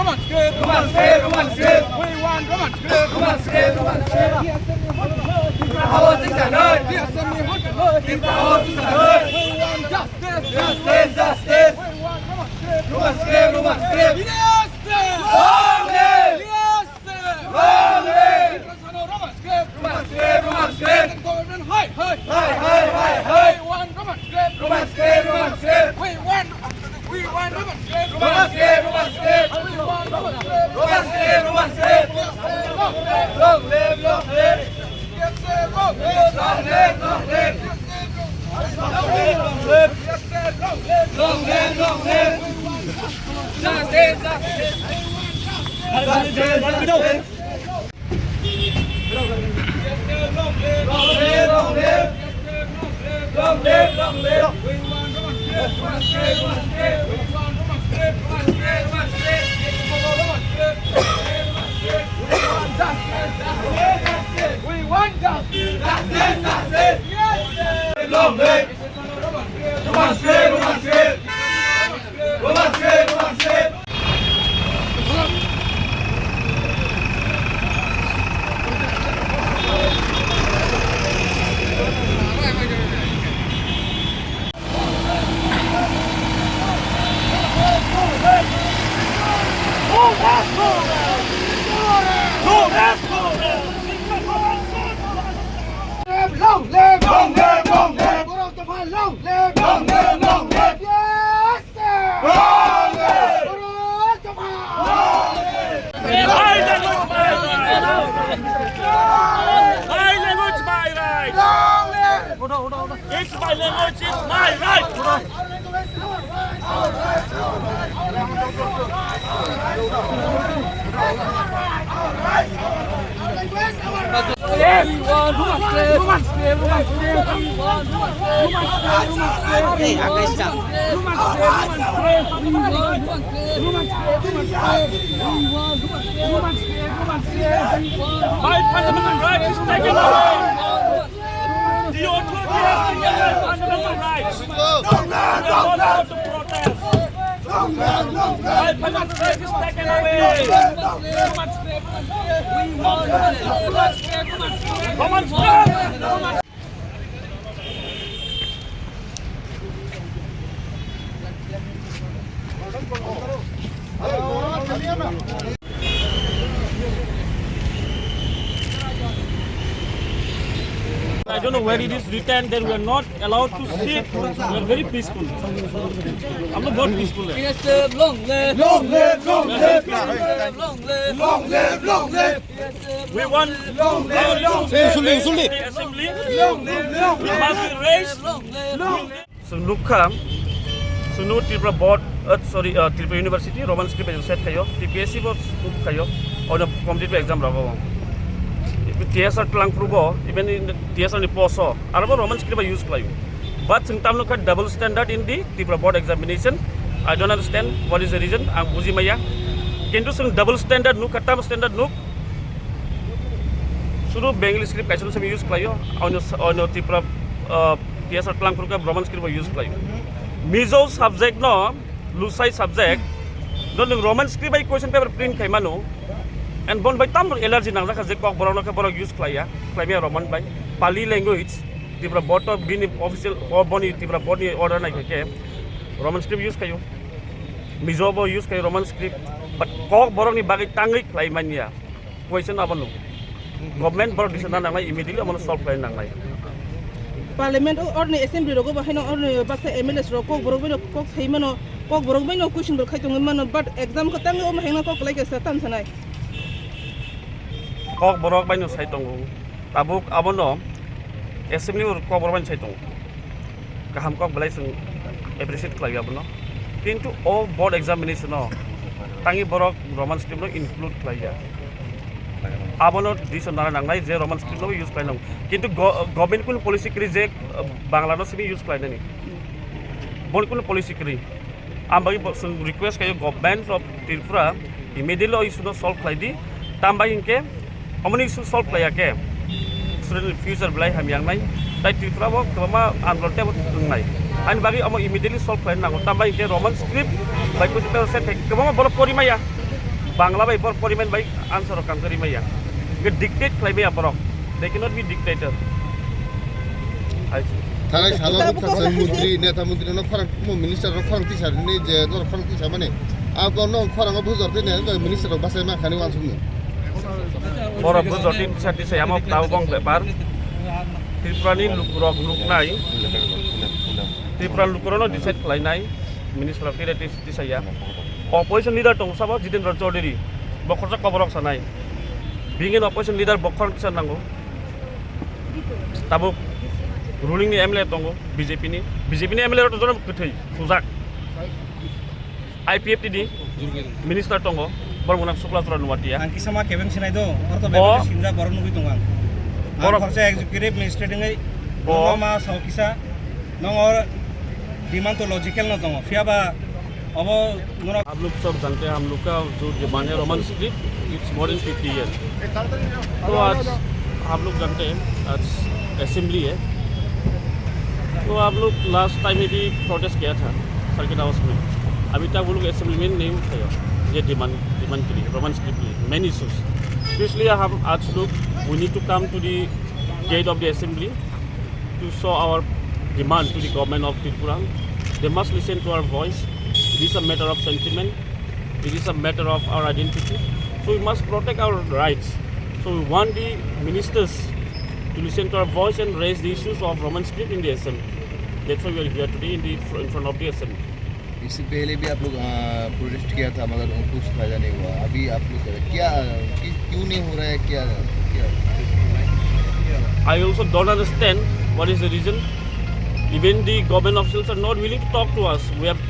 Roman script. Roman script. Roman script. We want Roman script. Roman script. Roman script. How is it done? Yes, and we want justice. We want justice. Justice. Justice. We want Roman script. Roman script. Roman script. Yes, sir. Long live. Yes, sir. Long live. Roman script. Roman script. Roman script. Government, hi, hi, hi, hi, hi, hi. We want Roman script. Roman script. Roman script. We want Roman script. Roman script. Roman script. We want Roman script. Roman script. Roman script. Long live. Long live. Yes, sir. Long live. Long live. Long live. Long live. Long live. Yes, sir. Long live. Long live. Long live. Justice. Justice. Justice. Justice. Long live, long live, long live, long live. We want Roman script, Roman script, Roman script. We want Roman script, Roman script, Roman script. Roman script, Roman script. We want justice, justice. We want justice, justice, justice. Yes, sir. Long live, Roman script, Roman script, Roman script, Roman script. Long live, long live, long live. Long live, long live, long live. Yes, sir. Long live. Long live. My language, my right. My language, my right. Long live. It's my language, it's my right. We want Roman script, Roman script, Roman script. We want Roman script, Roman script, Roman script. We want Roman script, Roman script. We want Roman script, Roman script. We want Roman script, Roman script. My fundamental right is taken away. The authority has taken my fundamental rights. We are not allowed to protest. My fundamental right is taken away. Roman script, we want Roman script, Roman script. Roman script. I don't know where it is written that we are not allowed to sit. We are very peaceful. I'm not very peaceful. Yes, sir. Long live, long live, long live, long live, long live, long live. We want Long live, long assembly. long live, long We live, must be raised. long live. Sunukam, Sunu Tripura Board, Tripura University, Roman script set kayo, TPSC was kayo, or the competitive exam rago. TSR telang prubo, even in the TSR ni poso, arabo Roman script use kayo. But sometimes look at double standard in the Tripura Board examination. I don't understand what is the reason. Ang buzi maya. Kintu sung double standard nu katam standard nu. Suru Bengali script kaisa sami use kayo. Ono Tripura TSR telang prubo Roman script use kayo. Mizo subject no, Lusai subject. Don't Roman script by question paper print kay mano. And bon by tam allergy nang zaka zekok borong ka borong use klaya. Klaya Roman by Pali language. Tripura Board of being official or boni Tripura Board ni order na kay Roman script use kayo. Mizo bo use kayo Roman script. But kok borong ni bagay tangik klay man niya. Question na no. Government board decision nang may immediately amo solve kay nang may. Parliament or ni assembly rogo ba hino or ni baksa MLS ro kok borog bino kok heimano kok borog bino question bol khay tong man but exam ko tang o mahina kok like sa tan sanay Kok borok ba no sa itong tabuk amo no assembly kok borok ba sa itong kaham kok balay sung appreciate klay abo no kintu all board examination no tangi borok Roman script no include klay abo no decision na nang nai je Roman script no use klay no kintu government kun policy kri je bangla no simi use klay ni bon kun policy kri am bagi request kayo government of Tripura immediately issue no solve klay di tambahin ke amoni issue solve klay ke student future belai ham yang nai tai Tripura bo kama anrote bo nai an bagi amo immediately solve klay nang tambahin ke Roman script by ko set kama bolo pori maya Bangla by parliament by answer of Kankari Maya. Get dictate Klabia Borok. They cannot be dictator. I see. थानाय सालाव थासाय मन्त्रि नेता मन्त्रि न फारां minister न फारां teacher नि जे दर फारां teacher माने आको न फारां बुजरते ने minister बासाय मा खानि वानसुमनो Borok buzotin sati saya mau tahu bang lebar. Tiprani lukurok luknai. Tipran lukurono decide kelainai. Minister of Creative di saya. Opposition leader tong sama Jitendra Chaudhary. Bokorsa koborok sanai. Bingin opposition leader bokor kisan nango. Tabuk ruling ni MLA tongo BJP ni MLA ro tojon kuthai sujak IPFT di minister tongo bormunak sukla suran watia angki sama kebeng sinai do orto bebe sinja boron nugi tongang Borok khorsa executive administrating ai ma saukisa nongor demand तो logical न tongo fiaba abo ngono आप लोग सब जानते हैं हम लोग का जो डिमांड है Roman script it's more than 50 year तो आज आप लोग जानते हैं आज असेंबली है तो आप लोग लास्ट टाइम में भी प्रोटेस्ट किया था सर्किट हाउस में अभी तक वो लोग असेंबली में नहीं उठाया ये डिमांड के लिए रोमन स्क्रिप्ट के लिए मेन इशूज तो इसलिए हम आज लोग we need to come to the gate of the assembly to show our demand to the government of Tripura they must listen to our voice it is a matter of sentiment it is a matter of our identity so we must protect our rights so we want the ministers to listen to our voice and raise the issues of Roman script in the assembly. That's why we are here today in front of the assembly. इससे पहले भी आप लोग protest किया था मगर कुछ फायदा नहीं हुआ अभी आप लोग क्या क्यों नहीं हो रहा है क्या I also don't understand what is the reason. Even the government officials are not willing to talk to us. We have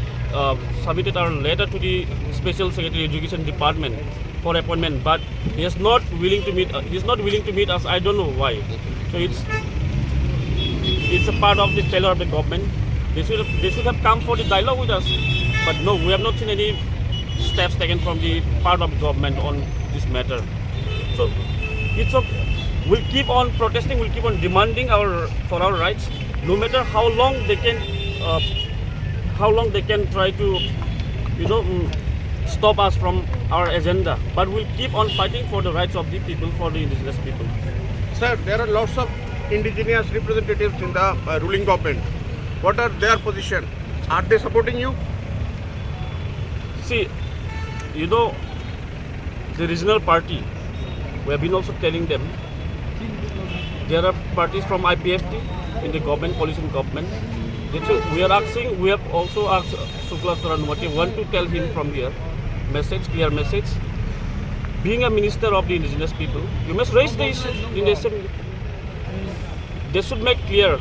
submitted our letter to the Special Secretary Education Department for appointment, but he is not willing to meet. He is not willing to meet us. I don't know why. So it's a part of the failure of the government. They should have come for the dialogue with us, but no, we have not seen any steps taken from the part of the government on this matter. So it's a, we'll keep on protesting. We'll keep on demanding for our rights, no matter how long they can try to, stop us from our agenda. But we'll keep on fighting for the rights of the people, for the indigenous people. Sir, there are lots of indigenous representatives in the ruling government. What are their position? Are they supporting you? See, the regional party, we have been also telling them, there are parties from IPFT in the government, coalition government. We have also asked Sukla Suranumati, want to tell him from here, clear message. Being a minister of the indigenous people, you must raise the issues in the assembly. They should make clear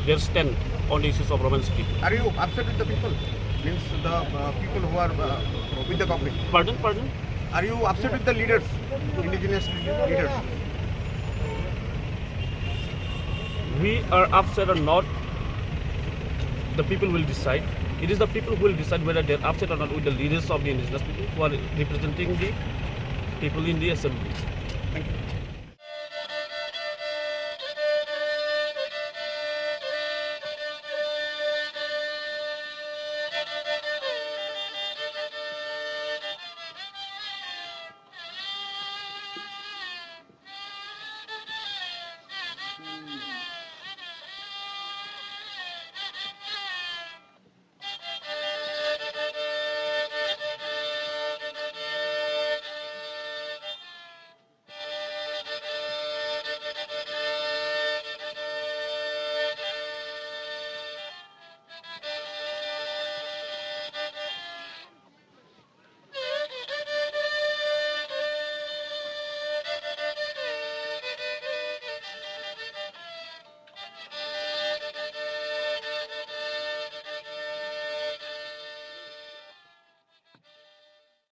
their stand on the issues of Roman script. Are you upset with the people? Means the people who are with the government. Pardon? Are you upset with the leaders, indigenous leaders? We are upset or not, the people will decide. It is the people who will decide whether they are upset or not with the leaders of the indigenous people who are representing the people in the assembly. Thank you.